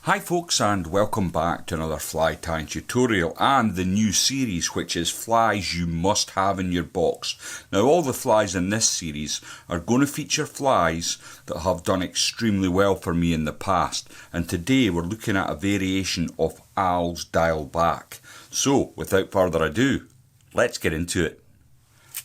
Hi folks, and welcome back to another fly tying tutorial and the new series, which is flies you must have in your box. Now all the flies in this series are going to feature flies that have done extremely well for me in the past, and today we're looking at a variation of Al's Diawl Bach. So without further ado, let's get into it.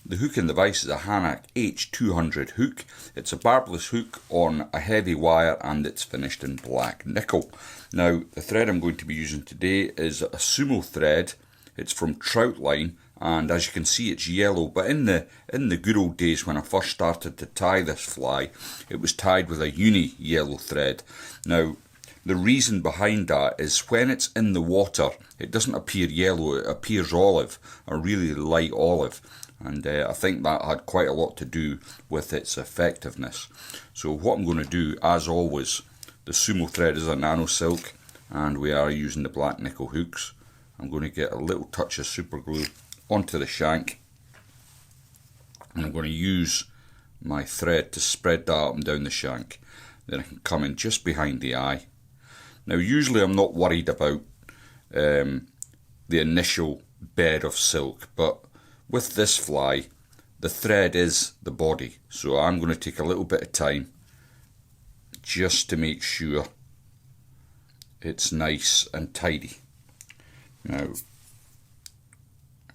The hook in the vise is a Hanak H200 hook. It's a barbless hook on a heavy wire and it's finished in black nickel. Now the thread I'm going to be using today is a sumo thread. It's from Trout line, and as you can see it's yellow, but in the good old days when I first started to tie this fly, it was tied with a uni yellow thread. Now the reason behind that is when it's in the water it doesn't appear yellow, it appears olive, a really light olive. And I think that had quite a lot to do with its effectiveness. So what I'm going to do, as always, the sumo thread is a nano silk and we are using the black nickel hooks. I'm going to get a little touch of super glue onto the shank, and I'm going to use my thread to spread that up and down the shank. Then I can come in just behind the eye. Now usually I'm not worried about the initial bed of silk, but with this fly, the thread is the body, so I'm going to take a little bit of time just to make sure it's nice and tidy. Now,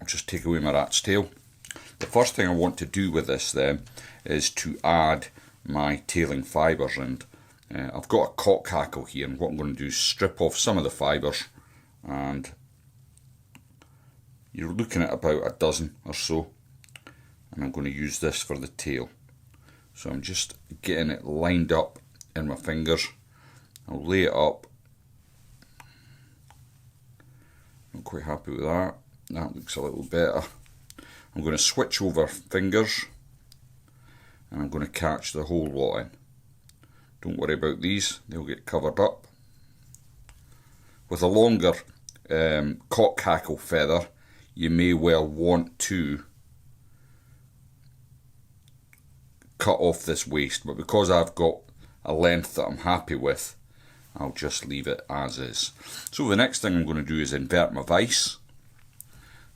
I'll just take away my rat's tail. The first thing I want to do with this then is to add my tailing fibres, and I've got a cock hackle here, and what I'm going to do is strip off some of the fibres, and you're looking at about a dozen or so, and I'm going to use this for the tail. So I'm just getting it lined up in my fingers. I'll lay it up. I'm quite happy with that. That looks a little better. I'm going to switch over fingers and I'm going to catch the whole lot in. Don't worry about these, they'll get covered up. With a longer cock hackle feather, you may well want to cut off this waist, but because I've got a length that I'm happy with, I'll just leave it as is. So the next thing I'm going to do is invert my vise,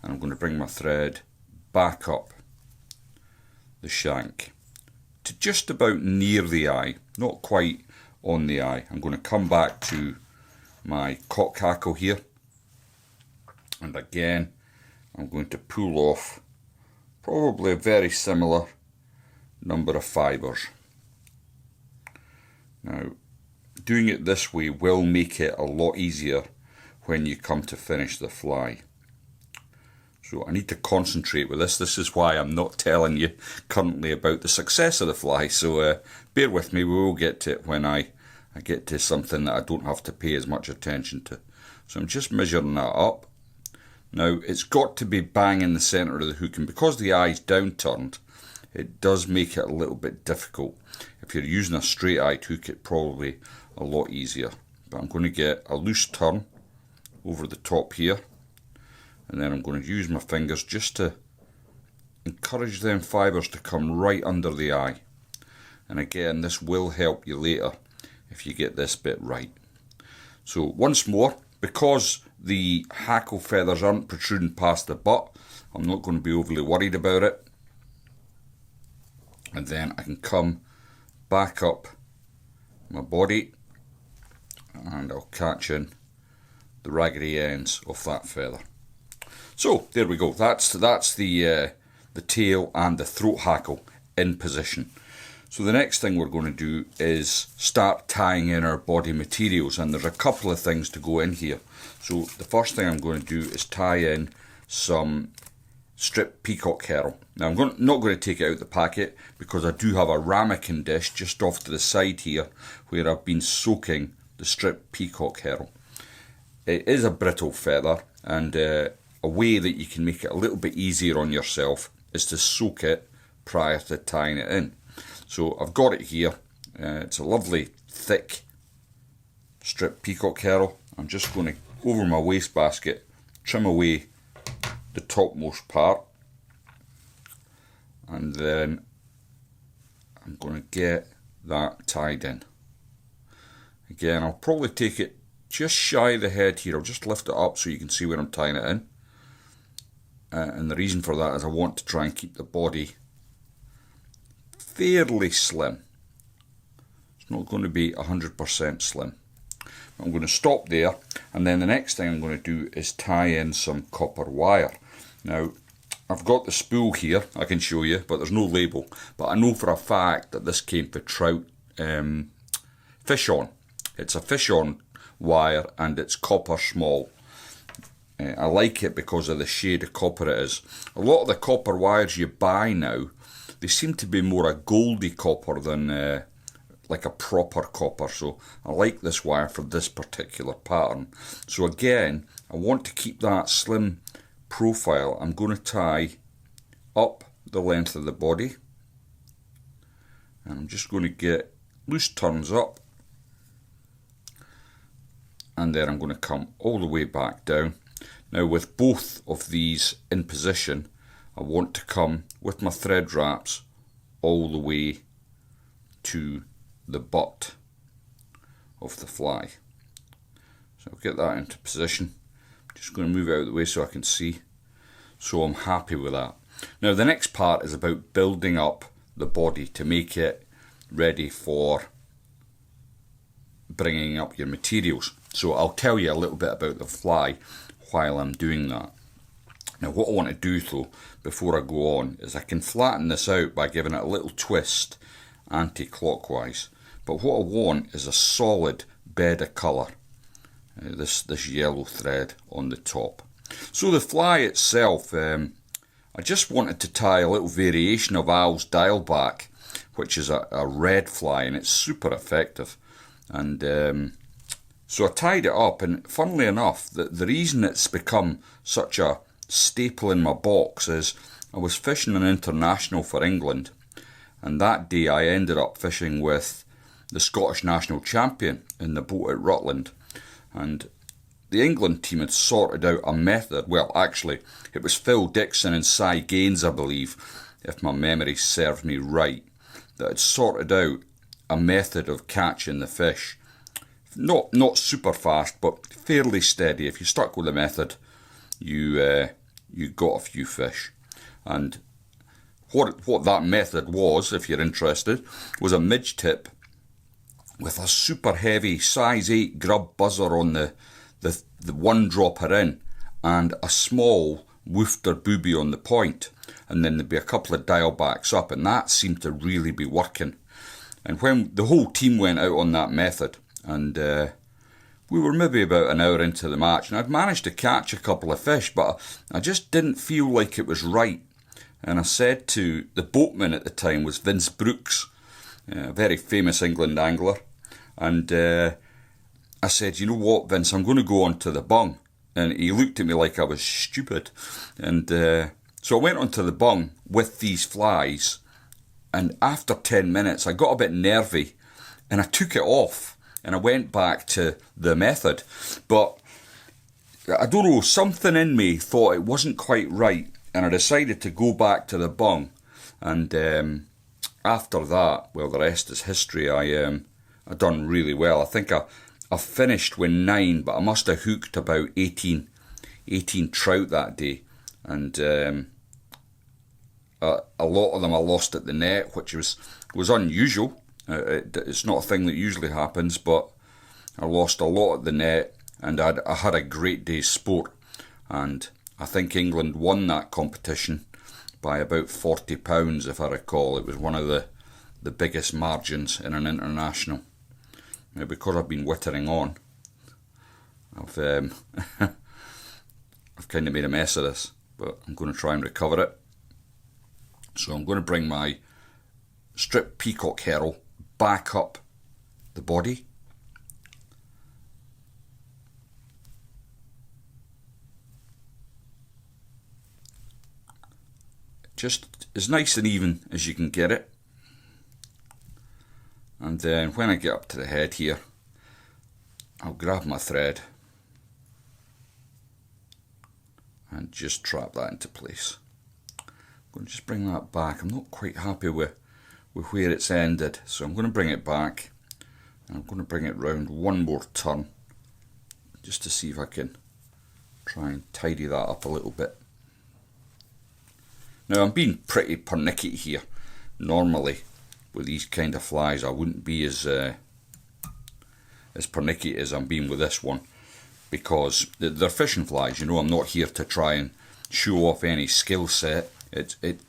and I'm going to bring my thread back up the shank to just about near the eye, not quite on the eye. I'm going to come back to my cock hackle here, and again I'm going to pull off probably a very similar number of fibres. Now, doing it this way will make it a lot easier when you come to finish the fly. So I need to concentrate with this. This is why I'm not telling you currently about the success of the fly. So bear with me, we will get to it when I get to something that I don't have to pay as much attention to. So I'm just measuring that up. Now it's got to be bang in the centre of the hook, and because the eye's downturned, it does make it a little bit difficult. If you're using a straight-eyed hook, it's probably a lot easier. But I'm going to get a loose turn over the top here, and then I'm going to use my fingers just to encourage them fibres to come right under the eye. And again, this will help you later if you get this bit right. So once more, because the hackle feathers aren't protruding past the butt, I'm not going to be overly worried about it. And then I can come back up my body and I'll catch in the raggedy ends of that feather. So there we go, that's the tail and the throat hackle in position. So the next thing we're going to do is start tying in our body materials, and there's a couple of things to go in here. So the first thing I'm going to do is tie in some strip peacock herring. Now I'm not going to take it out of the packet because I do have a ramekin dish just off to the side here where I've been soaking the strip peacock herring. It is a brittle feather, and a way that you can make it a little bit easier on yourself is to soak it prior to tying it in. So I've got it here. It's a lovely thick strip peacock herring. I'm just going to, over my wastebasket, trim away the topmost part, and then I'm going to get that tied in. Again, I'll probably take it just shy of the head here. I'll just lift it up so you can see where I'm tying it in. And the reason for that is I want to try and keep the body fairly slim. It's not going to be 100% slim. I'm going to stop there, and then the next thing I'm going to do is tie in some copper wire. Now, I've got the spool here, I can show you, but there's no label. But I know for a fact that this came for trout fish on. It's a fish on wire, and it's copper small. I like it because of the shade of copper it is. A lot of the copper wires you buy now, they seem to be more a goldy copper than like a proper copper. So I like this wire for this particular pattern. So again, I want to keep that slim profile. I'm going to tie up the length of the body, and I'm just going to get loose turns up, and then I'm going to come all the way back down. Now with both of these in position, I want to come with my thread wraps all the way to the butt of the fly. So I'll get that into position. Just going to move it out of the way so I can see. So I'm happy with that. Now the next part is about building up the body to make it ready for bringing up your materials. So I'll tell you a little bit about the fly while I'm doing that. Now what I want to do though, before I go on, is I can flatten this out by giving it a little twist anti-clockwise. But what I want is a solid bed of colour. This yellow thread on the top. So the fly itself, I just wanted to tie a little variation of Al's Diawl Bach, which is a red fly, and it's super effective. And so I tied it up, and funnily enough, the reason it's become such a staple in my box is I was fishing an international for England, and that day I ended up fishing with the Scottish national champion in the boat at Rutland. And the England team had sorted out a method. Well, actually, it was Phil Dixon and Cy Gaines, I believe, if my memory serves me right, that had sorted out a method of catching the fish. Not super fast, but fairly steady. If you stuck with the method, you got a few fish. And what that method was, if you're interested, was a midge tip with a super heavy size 8 grub buzzer on the one dropper in, and a small woofter booby on the point, and then there'd be a couple of dial backs up, and that seemed to really be working. And when the whole team went out on that method, and we were maybe about an hour into the match, and I'd managed to catch a couple of fish, but I just didn't feel like it was right. And I said to the boatman at the time, was Vince Brooks, a very famous England angler, and I said, you know what, Vince, I'm going to go onto the bung. And he looked at me like I was stupid. And so I went onto the bung with these flies, and after 10 minutes I got a bit nervy, and I took it off, and I went back to the method. But I don't know, something in me thought it wasn't quite right, and I decided to go back to the bung. And after that, well, the rest is history. I done really well. I think I finished with 9, but I must have hooked about 18 trout that day. And a lot of them I lost at the net, which was unusual. It's not a thing that usually happens, but I lost a lot at the net, and I had a great day's sport. And I think England won that competition by about £40, if I recall. It was one of the biggest margins in an international. Now, because I've been wittering on, I've kind of made a mess of this, but I'm going to try and recover it. So I'm going to bring my strip peacock herring back up the body. Just as nice and even as you can get it. And then when I get up to the head here, I'll grab my thread and just trap that into place. I'm going to just bring that back. I'm not quite happy with where it's ended, so I'm going to bring it back, and I'm going to bring it round one more turn just to see if I can try and tidy that up a little bit. Now I'm being pretty pernickety here. Normally with these kind of flies I wouldn't be as pernickety as I'm being with this one, because they're fishing flies, you know. I'm not here to try and show off any skill set.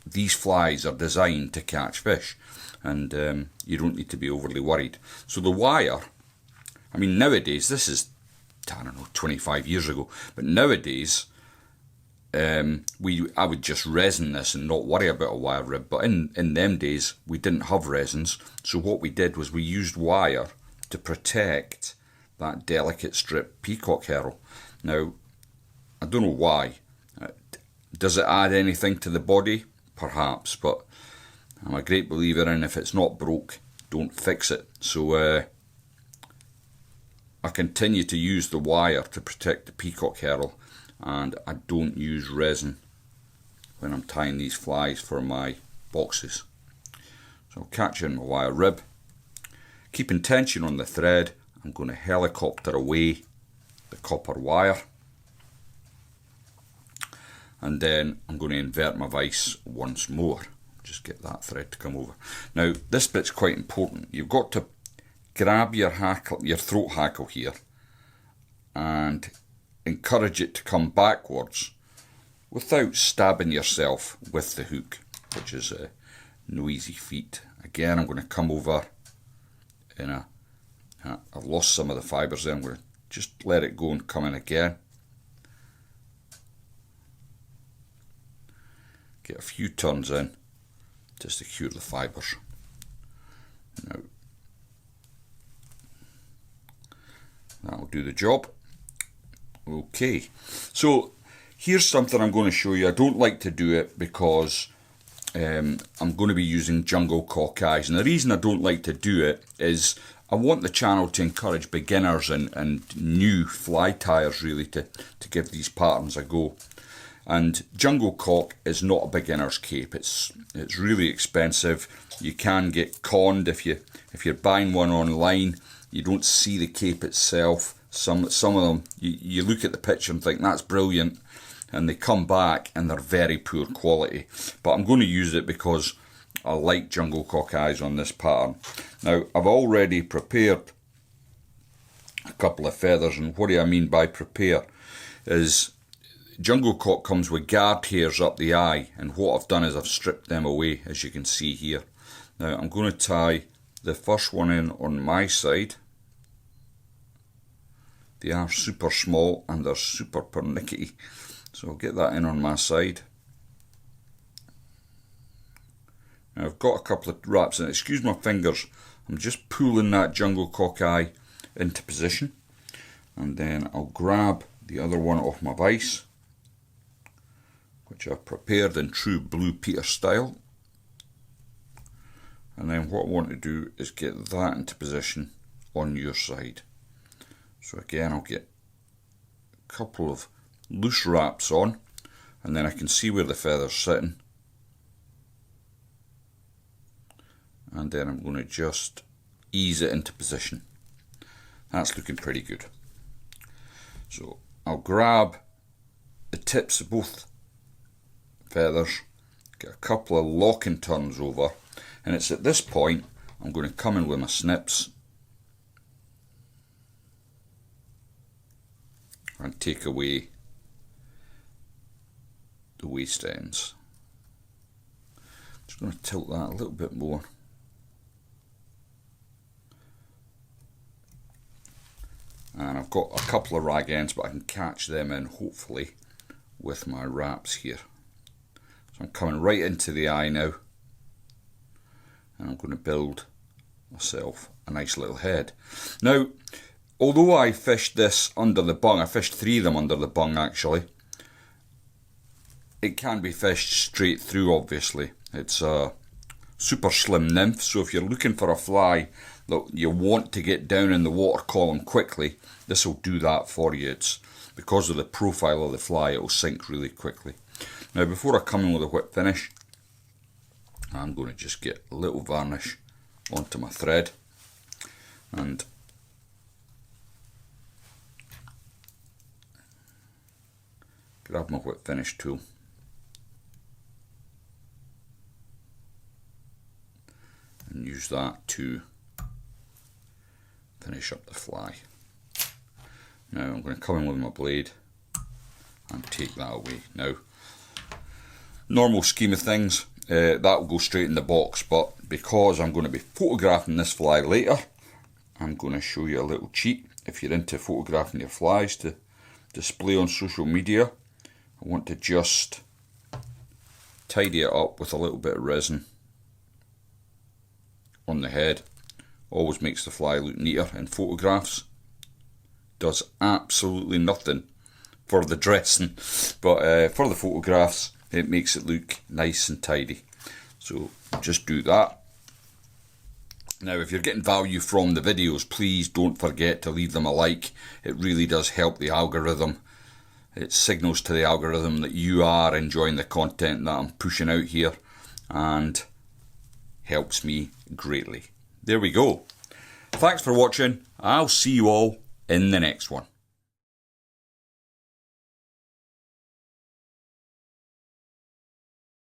These flies are designed to catch fish, and you don't need to be overly worried. So the wire, I mean, nowadays, this is, I don't know, 25 years ago, but nowadays I would just resin this and not worry about a wire rib. But in them days we didn't have resins, so what we did was we used wire to protect that delicate strip peacock herring. Now, I don't know why. Does it add anything to the body? Perhaps, but I'm a great believer in, if it's not broke, don't fix it. So I continue to use the wire to protect the peacock herring, and I don't use resin when I'm tying these flies for my boxes. So I'll catch in my wire rib. Keeping tension on the thread, I'm going to helicopter away the copper wire, and then I'm going to invert my vise once more. Just get that thread to come over. Now this bit's quite important. You've got to grab your hackle, your throat hackle here, and encourage it to come backwards without stabbing yourself with the hook, which is no easy feat. Again, I'm going to come over in I've lost some of the fibres there. I'm going to just let it go and come in again. Get a few turns in to secure the fibres. Now, that'll do the job. Okay, so here's something I'm going to show you. I don't like to do it because I'm going to be using jungle cockeyes, and the reason I don't like to do it is I want the channel to encourage beginners and new fly tyers really to give these patterns a go. And jungle cock is not a beginner's cape. It's really expensive. You can get conned if you're buying one online. You don't see the cape itself. Some of them, you look at the picture and think that's brilliant, and they come back and they're very poor quality. But I'm going to use it because I like jungle cockeyes on this pattern. Now I've already prepared a couple of feathers, and what do I mean by prepare is jungle cock comes with guard hairs up the eye, and what I've done is I've stripped them away, as you can see here. Now I'm going to tie the first one in on my side. They are super small and they're super pernickety, so I'll get that in on my side. Now I've got a couple of wraps, and excuse my fingers, I'm just pulling that jungle cockeye into position, and then I'll grab the other one off my vise, which I've prepared in true Blue Peter style. And then what I want to do is get that into position on your side. So again, I'll get a couple of loose wraps on, and then I can see where the feather's sitting. And then I'm going to just ease it into position. That's looking pretty good. So I'll grab the tips of both feathers, get a couple of locking turns over, and it's at this point I'm going to come in with my snips and take away the waist ends. Just going to tilt that a little bit more. And I've got a couple of rag ends, but I can catch them in hopefully with my wraps here. So I'm coming right into the eye now, and I'm going to build myself a nice little head. Now, although I fished this under the bung, I fished 3 of them under the bung actually, it can be fished straight through obviously. It's a super slim nymph, so if you're looking for a fly that you want to get down in the water column quickly, this will do that for you. It's because of the profile of the fly, it will sink really quickly. Now before I come in with a whip finish, I'm going to just get a little varnish onto my thread, and grab my whip finish tool. And use that to finish up the fly. Now I'm going to come in with my blade and take that away. Now, normal scheme of things, that will go straight in the box, but because I'm going to be photographing this fly later, I'm going to show you a little cheat. If you're into photographing your flies to display on social media, I want to just tidy it up with a little bit of resin on the head. Always makes the fly look neater in photographs. Does absolutely nothing for the dressing, but for the photographs it makes it look nice and tidy. So just do that. Now if you're getting value from the videos, please don't forget to leave them a like. It really does help the algorithm. It signals to the algorithm that you are enjoying the content that I'm pushing out here, and helps me greatly. There we go. Thanks for watching. I'll see you all in the next one.